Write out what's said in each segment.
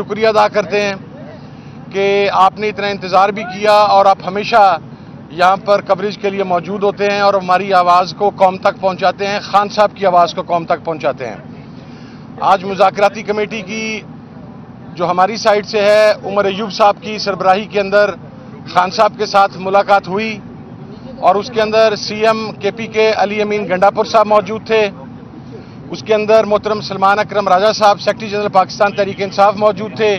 شکریہ ادا کرتے ہیں کہ آپ نے اتنا انتظار بھی کیا اور آپ ہمیشہ یہاں پر کوریج کے لیے موجود ہوتے ہیں اور ہماری آواز کو قوم تک پہنچاتے ہیں، خان صاحب کی آواز کو قوم تک پہنچاتے ہیں۔ آج مذاکراتی کمیٹی کی جو ہماری سائٹ سے ہے، عمر ایوب صاحب کی سربراہی کے اندر خان صاحب کے ساتھ ملاقات ہوئی اور اس کے اندر سی ایم کے پی کے علی امین گنڈاپور صاحب موجود تھے، اس کے اندر محترم سلمان اکرم راجہ صاحب سیکرٹری جنرل پاکستان تحریک انصاف موجود تھے،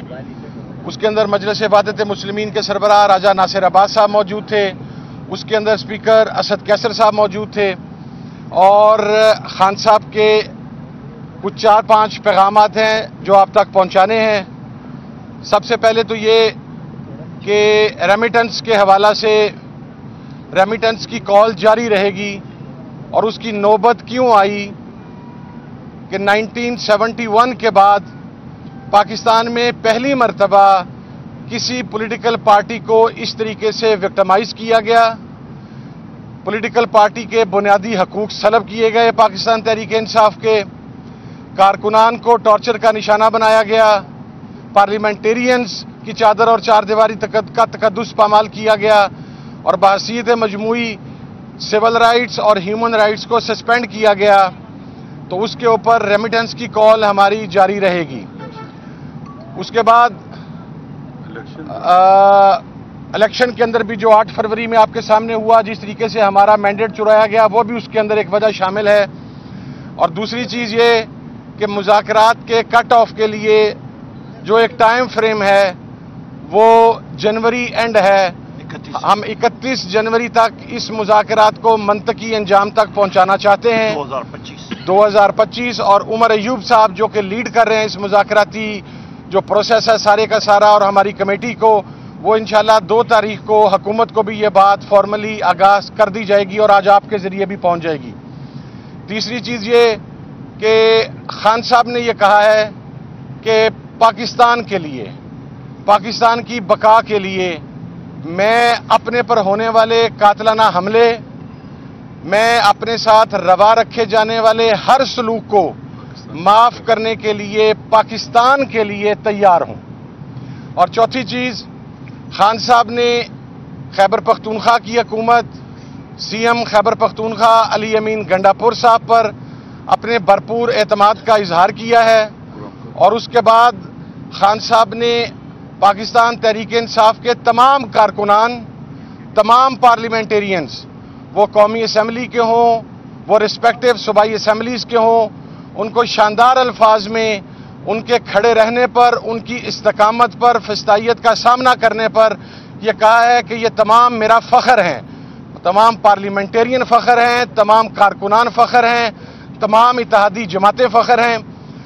اس کے اندر مجلس وحدت مسلمین کے سربراہ راجہ ناصر عباس صاحب موجود تھے، اس کے اندر اسپیکر اسد کیسر صاحب موجود تھے اور خان صاحب کے کچھ 4-5 پیغامات ہیں جو آپ تک پہنچانے ہیں۔ سب سے پہلے تو یہ کہ ریمیٹنس کے حوالہ سے ریمیٹنس کی کال جاری رہے گی اور اس کی نوبت کیوں آئی کہ 1971 کے بعد پاکستان میں پہلی مرتبہ کسی پولیٹیکل پارٹی کو اس طریقے سے وکٹمائز کیا گیا، پولیٹیکل پارٹی کے بنیادی حقوق سلب کیے گئے، پاکستان تحریک انصاف کے کارکنان کو ٹارچر کا نشانہ بنایا گیا، پارلیمنٹیرینز کی چادر اور چار دیواری کا تقدس پامال کیا گیا اور بحیثیت مجموعی سول رائٹس اور ہیومن رائٹس کو سسپینڈ کیا گیا، تو اس کے اوپر ریمیٹنس کی کال ہماری جاری رہے گی۔ اس کے بعد الیکشن کے اندر بھی جو 8 فروری میں آپ کے سامنے ہوا، جس طریقے سے ہمارا مینڈیٹ چرایا گیا، وہ بھی اس کے اندر ایک وجہ شامل ہے۔ اور دوسری چیز یہ کہ مذاکرات کے کٹ آف کے لیے جو ایک ٹائم فریم ہے وہ جنوری اینڈ ہے، ہم 31 جنوری تک اس مذاکرات کو منطقی انجام تک پہنچانا چاہتے ہیں 2025 اور عمر ایوب صاحب جو کہ لیڈ کر رہے ہیں اس مذاکراتی جو پروسیس ہے سارے کا سارا، اور ہماری کمیٹی کو، وہ انشاءاللہ 2 تاریخ کو حکومت کو بھی یہ بات فارملی آگاز کر دی جائے گی اور آج آپ کے ذریعے بھی پہنچ جائے گی۔ تیسری چیز یہ کہ خان صاحب نے یہ کہا ہے کہ پاکستان کے لیے، پاکستان کی بقا کے لیے میں اپنے پر ہونے والے قاتلانہ حملے، میں اپنے ساتھ روا رکھے جانے والے ہر سلوک کو معاف کرنے کے لیے پاکستان کے لیے تیار ہوں۔ اور چوتھی چیز، خان صاحب نے خیبر پختونخوا کی حکومت، سی ایم خیبر پختونخوا علی امین گنڈاپور صاحب پر اپنے بھرپور اعتماد کا اظہار کیا ہے اور اس کے بعد خان صاحب نے پاکستان تحریک انصاف کے تمام کارکنان، تمام پارلیمنٹیرینز، وہ قومی اسمبلی کے ہوں، وہ ریسپیکٹیو صوبائی اسمبلیز کے ہوں، ان کو شاندار الفاظ میں ان کے کھڑے رہنے پر، ان کی استقامت پر، فسطائیت کا سامنا کرنے پر یہ کہا ہے کہ یہ تمام میرا فخر ہیں، تمام پارلیمنٹیرین فخر ہیں، تمام کارکنان فخر ہیں، تمام اتحادی جماعتیں فخر ہیں۔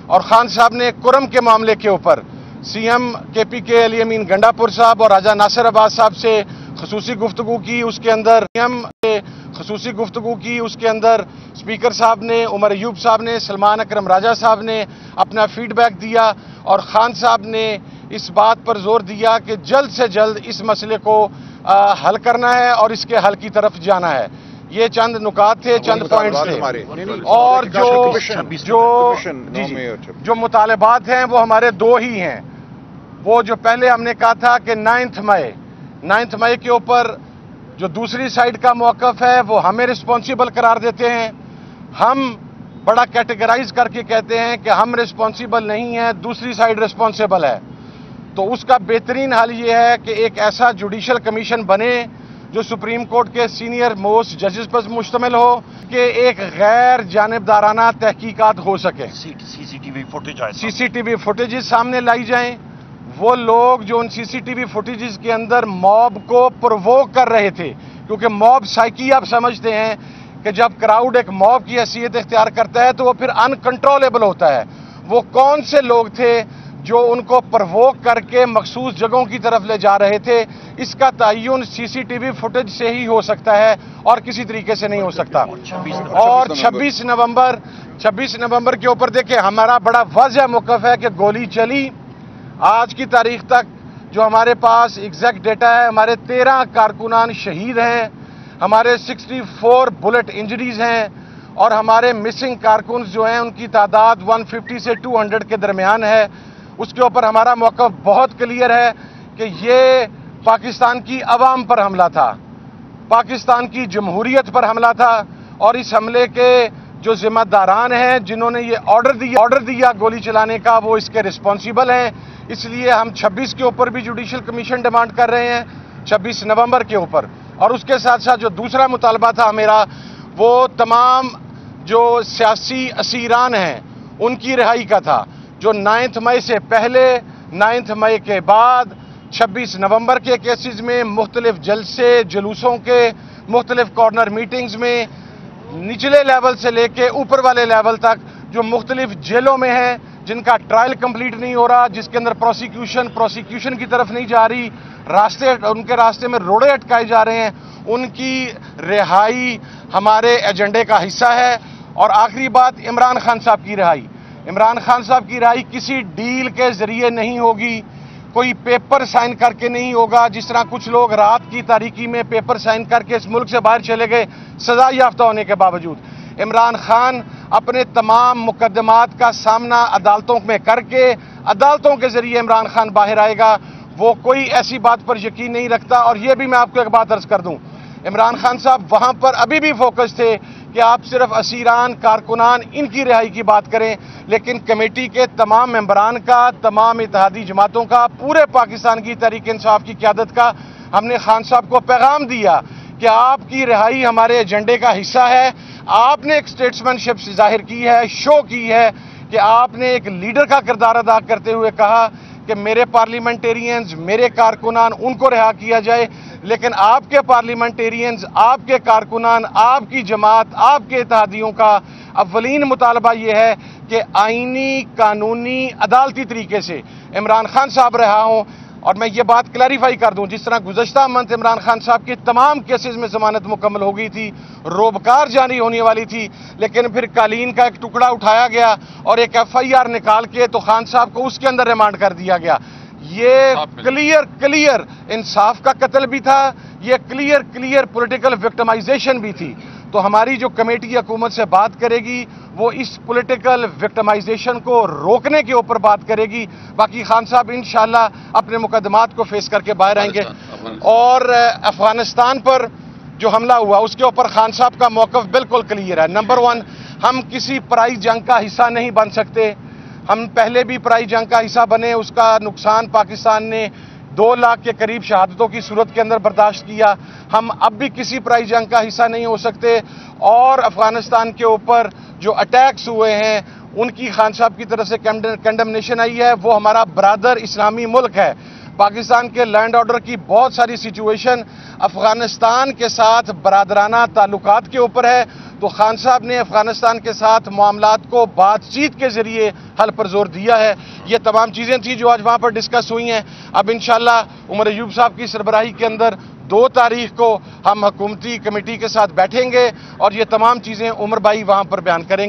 اور خان صاحب نے کرم کے معاملے کے اوپر سی ایم کے پی کے علی امین گنڈاپور صاحب اور راجہ ناصر عباس صاحب سے خصوصی گفتگو کی، اس کے اندر خصوصی گفتگو کی، اس کے اندر اسپیکر صاحب نے، عمر ایوب صاحب نے، سلمان اکرم راجہ صاحب نے اپنا فیڈ بیک دیا اور خان صاحب نے اس بات پر زور دیا کہ جلد سے جلد اس مسئلے کو حل کرنا ہے اور اس کے حل کی طرف جانا ہے۔ یہ چند نکات تھے، چند پوائنٹس تھے اور جو مطالبات ہیں وہ ہمارے 2 ہی ہیں۔ وہ جو پہلے ہم نے کہا تھا کہ 9 مئی کے اوپر جو دوسری سائیڈ کا موقف ہے وہ ہمیں رسپانسیبل قرار دیتے ہیں، ہم بڑا کیٹیگرائز کر کے کہتے ہیں کہ ہم رسپانسیبل نہیں ہیں، دوسری سائیڈ رسپانسیبل ہے، تو اس کا بہترین حل یہ ہے کہ ایک ایسا جوڈیشل کمیشن بنے جو سپریم کورٹ کے سینئر موسٹ ججز پر مشتمل ہو کہ ایک غیر جانبدارانہ تحقیقات ہو سکے، سی سی ٹی وی فوٹیجز سامنے لائی جائیں، وہ لوگ جو ان سی سی ٹی وی فوٹیجز کے اندر موب کو پرووک کر رہے تھے، کیونکہ موب سائیکی آپ سمجھتے ہیں کہ جب کراؤڈ ایک موب کی حیثیت اختیار کرتا ہے تو وہ پھر انکنٹرولیبل ہوتا ہے، وہ کون سے لوگ تھے جو ان کو پرووک کر کے مخصوص جگہوں کی طرف لے جا رہے تھے، اس کا تعین سی سی ٹی وی فوٹیج سے ہی ہو سکتا ہے اور کسی طریقے سے نہیں ہو سکتا۔ اور 26 نومبر کے اوپر دیکھیں ہمارا بڑا واضح موقف ہے کہ گولی چلی، آج کی تاریخ تک جو ہمارے پاس ایگزیکٹ ڈیٹا ہے، ہمارے 13 کارکنان شہید ہیں، ہمارے 64 بلٹ انجریز ہیں اور ہمارے مسنگ کارکنز جو ہیں ان کی تعداد 150 سے 200 کے درمیان ہے اس کے اوپر ہمارا موقف بہت کلیئر ہے کہ یہ پاکستان کی عوام پر حملہ تھا، پاکستان کی جمہوریت پر حملہ تھا، اور اس حملے کے جو ذمہ داران ہیں جنہوں نے یہ آرڈر دیا گولی چلانے کا، وہ اس کے رسپانسیبل ہیں۔ اس لیے ہم 26 کے اوپر بھی جوڈیشل کمیشن ڈیمانڈ کر رہے ہیں، 26 نومبر کے اوپر، اور اس کے ساتھ ساتھ جو دوسرا مطالبہ تھا میرا، وہ تمام جو سیاسی اسیران ہیں ان کی رہائی کا تھا، جو 9 مئی سے پہلے، 9 مئی کے بعد، 26 نومبر کے کیسز میں، مختلف جلسے جلوسوں کے، مختلف کارنر میٹنگز میں، نچلے لیول سے لے کے اوپر والے لیول تک، جو مختلف جیلوں میں ہیں، جن کا ٹرائل کمپلیٹ نہیں ہو رہا، جس کے اندر پروسیکیوشن کی طرف نہیں جا رہی، ان کے راستے میں روڑے اٹکائے جا رہے ہیں، ان کی رہائی ہمارے ایجنڈے کا حصہ ہے۔ اور آخری بات، عمران خان صاحب کی رہائی۔ عمران خان صاحب کی رہائی کسی ڈیل کے ذریعے نہیں ہوگی، کوئی پیپر سائن کر کے نہیں ہوگا، جس طرح کچھ لوگ رات کی تاریکی میں پیپر سائن کر کے اس ملک سے باہر چلے گئے سزا یافتہ ہونے کے باوجود۔ عمران خان اپنے تمام مقدمات کا سامنا عدالتوں میں کر کے، عدالتوں کے ذریعے عمران خان باہر آئے گا۔ وہ کوئی ایسی بات پر یقین نہیں رکھتا۔ اور یہ بھی میں آپ کو ایک بات عرض کر دوں، عمران خان صاحب وہاں پر ابھی بھی فوکس تھے کہ آپ صرف اسیران، کارکنان، ان کی رہائی کی بات کریں، لیکن کمیٹی کے تمام ممبران کا، تمام اتحادی جماعتوں کا، پورے پاکستان کی تحریک انصاف کی قیادت کا ہم نے خان صاحب کو پیغام دیا کہ آپ کی رہائی ہمارے ایجنڈے کا حصہ ہے۔ آپ نے ایک اسٹیٹسمین شپ ظاہر کی ہے، شو کی ہے کہ آپ نے ایک لیڈر کا کردار ادا کرتے ہوئے کہا کہ میرے پارلیمنٹیرینز، میرے کارکنان، ان کو رہا کیا جائے، لیکن آپ کے پارلیمنٹیرینز، آپ کے کارکنان، آپ کی جماعت، آپ کے اتحادیوں کا اولین مطالبہ یہ ہے کہ آئینی، قانونی، عدالتی طریقے سے عمران خان صاحب رہا ہوں۔ اور میں یہ بات کلیریفائی کر دوں، جس طرح گزشتہ منتھ عمران خان صاحب کی تمام کیسز میں ضمانت مکمل ہو گئی تھی، روبکار جاری ہونے والی تھی، لیکن پھر قالین کا ایک ٹکڑا اٹھایا گیا اور ایک FIR نکال کے تو خان صاحب کو اس کے اندر ریمانڈ کر دیا گیا۔ یہ کلیئر انصاف کا قتل بھی تھا، یہ کلیئر پولیٹیکل وکٹمائزیشن بھی تھی۔ تو ہماری جو کمیٹی حکومت سے بات کرے گی وہ اس پولیٹیکل وکٹمائزیشن کو روکنے کے اوپر بات کرے گی۔ باقی خان صاحب انشاءاللہ اپنے مقدمات کو فیس کر کے باہر آئیں گے۔ اور افغانستان پر جو حملہ ہوا اس کے اوپر خان صاحب کا موقف بالکل کلیئر ہے۔ نمبر 1، ہم کسی پرائی جنگ کا حصہ نہیں بن سکتے۔ ہم پہلے بھی پرائی جنگ کا حصہ بنے، اس کا نقصان پاکستان نے 2 لاکھ کے قریب شہادتوں کی صورت کے اندر برداشت کیا۔ ہم اب بھی کسی پرائی جنگ کا حصہ نہیں ہو سکتے۔ اور افغانستان کے اوپر جو اٹیکس ہوئے ہیں ان کی خان صاحب کی طرف سے کنڈمنیشن آئی ہے۔ وہ ہمارا برادر اسلامی ملک ہے۔ پاکستان کے لینڈ آرڈر کی بہت ساری سچویشن افغانستان کے ساتھ برادرانہ تعلقات کے اوپر ہے، تو خان صاحب نے افغانستان کے ساتھ معاملات کو بات چیت کے ذریعے حل پر زور دیا ہے۔ یہ تمام چیزیں تھیں جو آج وہاں پر ڈسکس ہوئی ہیں۔ اب انشاءاللہ عمر ایوب صاحب کی سربراہی کے اندر 2 تاریخ کو ہم حکومتی کمیٹی کے ساتھ بیٹھیں گے اور یہ تمام چیزیں عمر بھائی وہاں پر بیان کریں گے۔